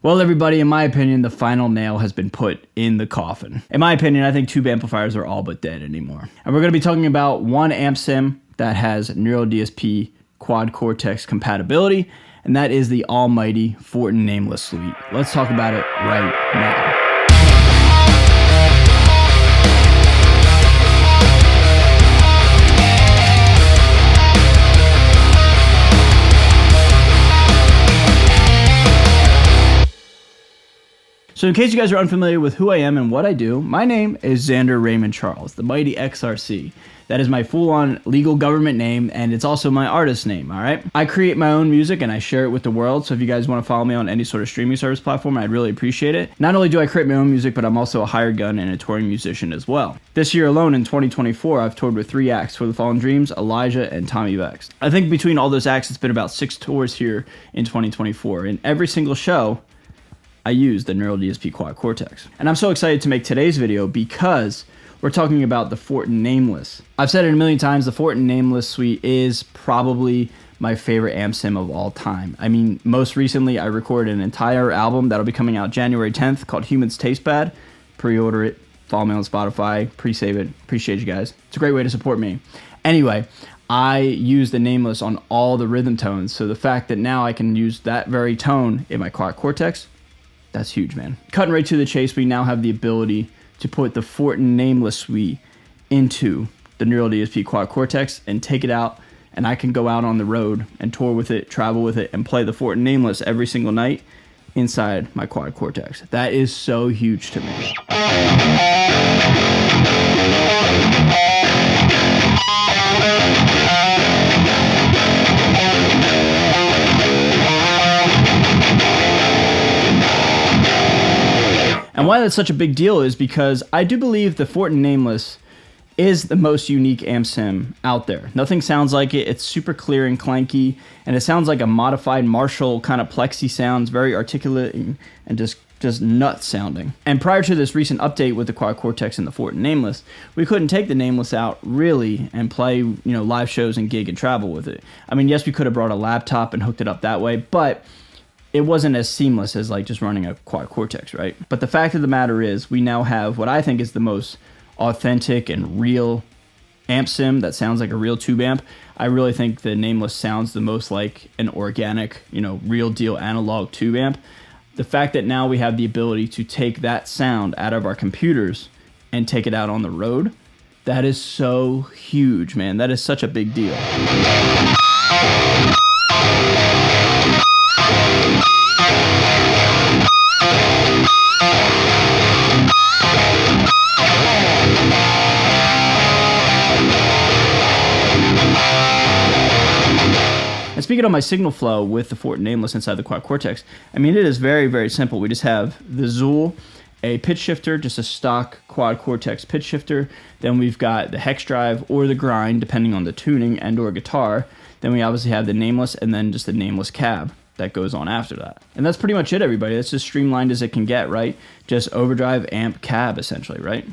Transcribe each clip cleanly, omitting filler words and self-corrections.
Well, everybody, in my opinion, the final nail has been put in the coffin. In my opinion, I think tube amplifiers are all but dead anymore. And we're going to be talking about one amp sim that has Neural DSP quad cortex compatibility, and that is the almighty Fortin Nameless Suite. Let's talk about it right now. So in case you guys are unfamiliar with who I am and what I do, my name is Xander Raymond Charles, the mighty XRC. That is my full-on legal government name, and it's also my artist name, all right? I create my own music, and I share it with the world, so if you guys want to follow me on any sort of streaming service platform, I'd really appreciate it. Not only do I create my own music, but I'm also a hired gun and a touring musician as well. This year alone, in 2024, I've toured with 3 acts, For the Fallen Dreams, Elijah, and Tommy Vex. I think between all those acts, it's been about 6 tours here in 2024, and every single show, I use the Neural DSP Quad Cortex. And I'm so excited to make today's video because we're talking about the Fortin Nameless. I've said it a million times, the Fortin Nameless Suite is probably my favorite amp sim of all time. I mean, most recently I recorded an entire album that'll be coming out January 10th called Humans Taste Bad. Pre-order it, follow me on Spotify, pre-save it. Appreciate you guys. It's a great way to support me. Anyway, I use the Nameless on all the rhythm tones, so the fact that now I can use that very tone in my Quad Cortex, that's huge, man. Cutting right to the chase, we now have the ability to put the Fortin Nameless Suite into the Neural DSP Quad Cortex and take it out, and I can go out on the road and tour with it, travel with it, and play the Fortin Nameless every single night inside my Quad Cortex. That is so huge to me. And why that's such a big deal is because I do believe the Fortin Nameless is the most unique amp sim out there. Nothing sounds like it. It's super clear and clanky, and it sounds like a modified Marshall kind of plexi sounds, very articulate and just nuts sounding. And prior to this recent update with the Quad Cortex and the Fortin Nameless, we couldn't take the Nameless out really and play, live shows and gig and travel with it. I mean, yes, we could have brought a laptop and hooked it up that way, but it wasn't as seamless as like just running a Quad Cortex, right? But the fact of the matter is we now have what I think is the most authentic and real amp sim that sounds like a real tube amp. I really think the Nameless sounds the most like an organic, real deal analog tube amp. The fact that now we have the ability to take that sound out of our computers and take it out on the road, that is so huge, man. That is such a big deal. And speaking of my signal flow with the Fortin Nameless inside the Quad Cortex, I mean, it is very, very simple. We just have the Zool, a pitch shifter, just a stock Quad Cortex pitch shifter. Then we've got the hex drive or the grind, depending on the tuning and or guitar. Then we obviously have the Nameless and then just the Nameless cab that goes on after that. And that's pretty much it, everybody. That's as streamlined as it can get, right? Just overdrive, amp, cab, essentially, right?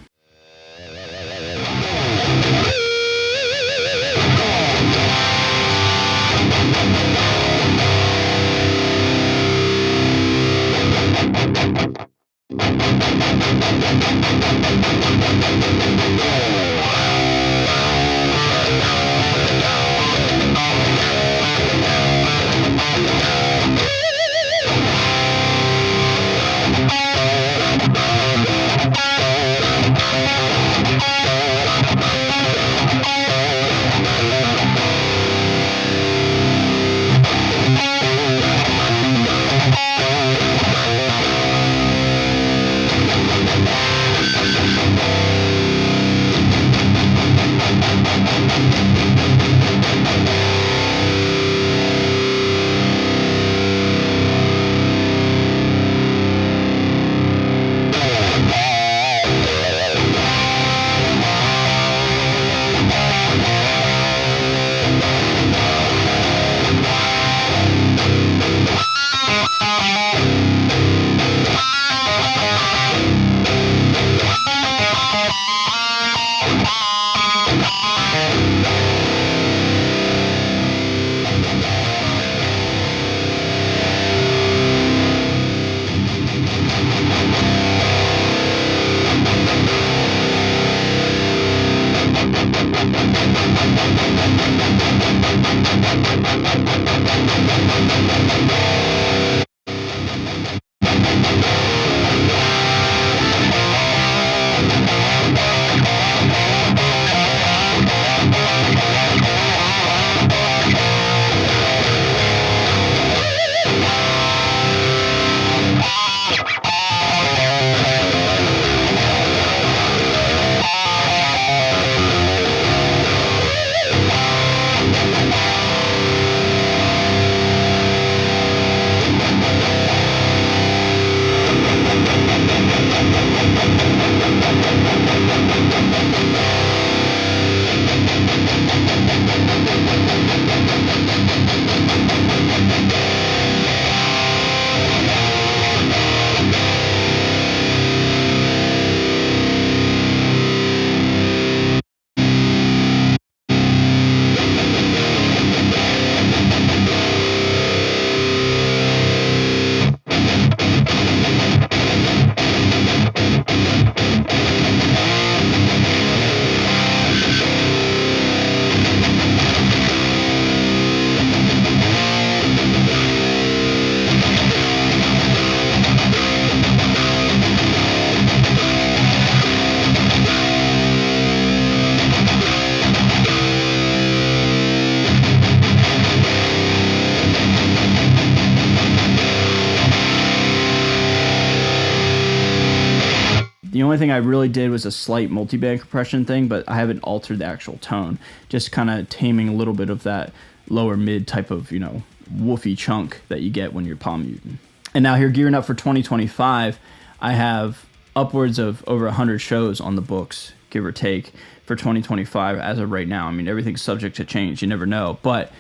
The only thing I really did was a slight multiband compression thing, but I haven't altered the actual tone. Just kind of taming a little bit of that lower mid type of, woofy chunk that you get when you're palm muting. And now here, gearing up for 2025, I have upwards of over 100 shows on the books, give or take, for 2025 as of right now. I mean, everything's subject to change. You never know. But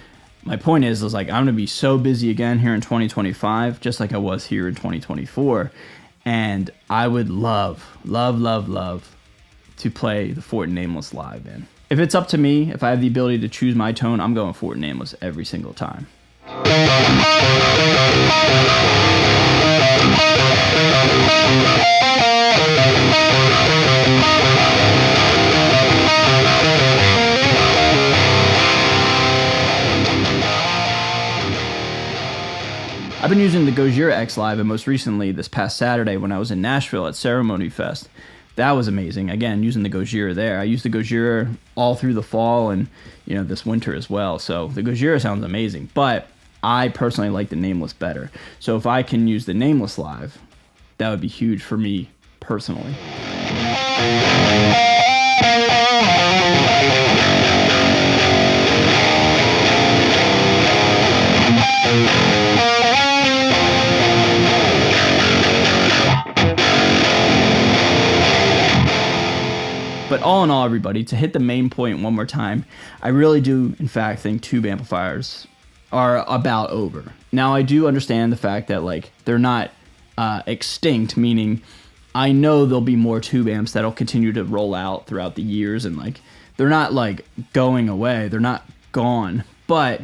my point is like, I'm going to be so busy again here in 2025, just like I was here in 2024. And I would love to play the Fortin Nameless live, man. If it's up to me, if I have the ability to choose my tone, I'm going Fortin Nameless every single time. I've been using the Gojira X Live, and most recently this past Saturday when I was in Nashville at Ceremony Fest. That was amazing. Again, using the Gojira there. I used the Gojira all through the fall and this winter as well. So the Gojira sounds amazing, but I personally like the Nameless better. So if I can use the Nameless live, that would be huge for me personally. But all in all, everybody, to hit the main point one more time, I really do, in fact, think tube amplifiers are about over. Now, I do understand the fact that, they're not extinct, meaning I know there'll be more tube amps that'll continue to roll out throughout the years, and, they're not, going away. They're not gone. But,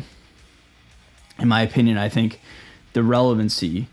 in my opinion, I think the relevancy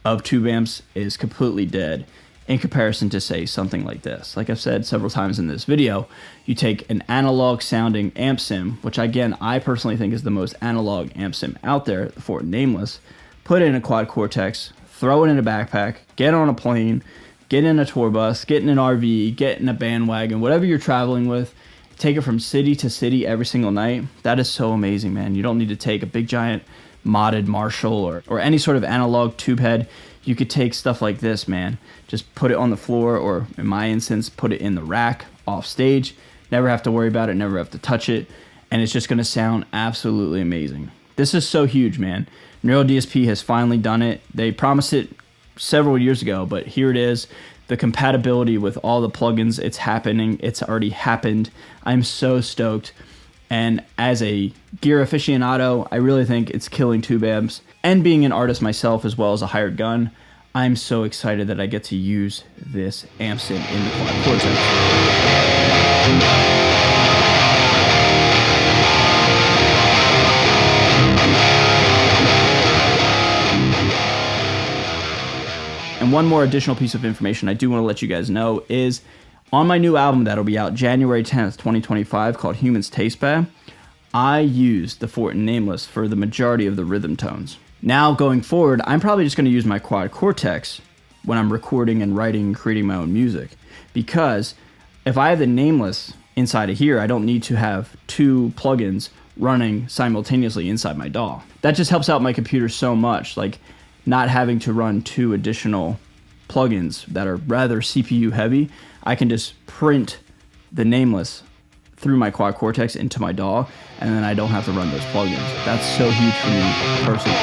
of tube amps is completely dead in comparison to, say, something like this. Like I've said several times in this video, you take an analog sounding amp sim, which again, I personally think is the most analog amp sim out there, the Fortin Nameless, put it in a quad cortex, throw it in a backpack, get on a plane, get in a tour bus, get in an RV, get in a bandwagon, whatever you're traveling with, take it from city to city every single night. That is so amazing, man. You don't need to take a big giant modded Marshall or any sort of analog tube head. You could take stuff like this, man. Just put it on the floor, or in my instance, put it in the rack off stage. Never have to worry about it, never have to touch it, and it's just gonna sound absolutely amazing. This is so huge, man. Neural DSP has finally done it. They promised it several years ago, but here it is. The compatibility with all the plugins, it's happening. It's already happened. I'm so stoked. And as a gear aficionado, I really think it's killing tube amps. And being an artist myself as well as a hired gun, I'm so excited that I get to use this amp sim in the quad cortex. And one more additional piece of information I do want to let you guys know is on my new album that'll be out January 10th, 2025 called Humans Taste Bad, I used the Fortin Nameless for the majority of the rhythm tones. Now going forward, I'm probably just going to use my quad cortex when I'm recording and writing and creating my own music, because if I have the Nameless inside of here, I don't need to have two plugins running simultaneously inside my DAW. That just helps out my computer so much, like not having to run two additional plugins that are rather CPU heavy. I can just print the Nameless through my quad cortex into my DAW, and then I don't have to run those plugins. That's so huge for me personally.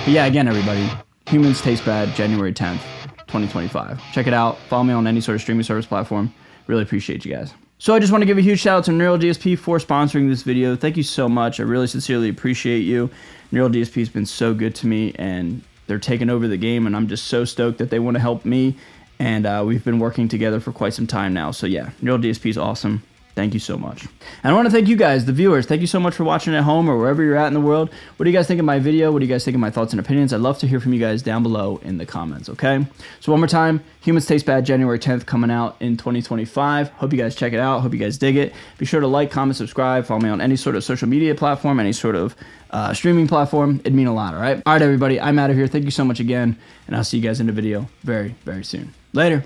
But yeah, again, everybody, Humans Taste Bad, January 10th, 2025. Check it out. Follow me on any sort of streaming service platform. Really appreciate you guys. So I just want to give a huge shout out to Neural DSP for sponsoring this video. Thank you so much. I really sincerely appreciate you. Neural DSP has been so good to me, and they're taking over the game, and I'm just so stoked that they want to help me, and we've been working together for quite some time now. So yeah, Neural DSP is awesome. Thank you so much. And I want to thank you guys, the viewers. Thank you so much for watching at home or wherever you're at in the world. What do you guys think of my video? What do you guys think of my thoughts and opinions? I'd love to hear from you guys down below in the comments, okay? So one more time, Humans Taste Bad, January 10th, coming out in 2025. Hope you guys check it out. Hope you guys dig it. Be sure to like, comment, subscribe. Follow me on any sort of social media platform, any sort of streaming platform. It'd mean a lot, all right? All right, everybody, I'm out of here. Thank you so much again, and I'll see you guys in the video very, very soon. Later.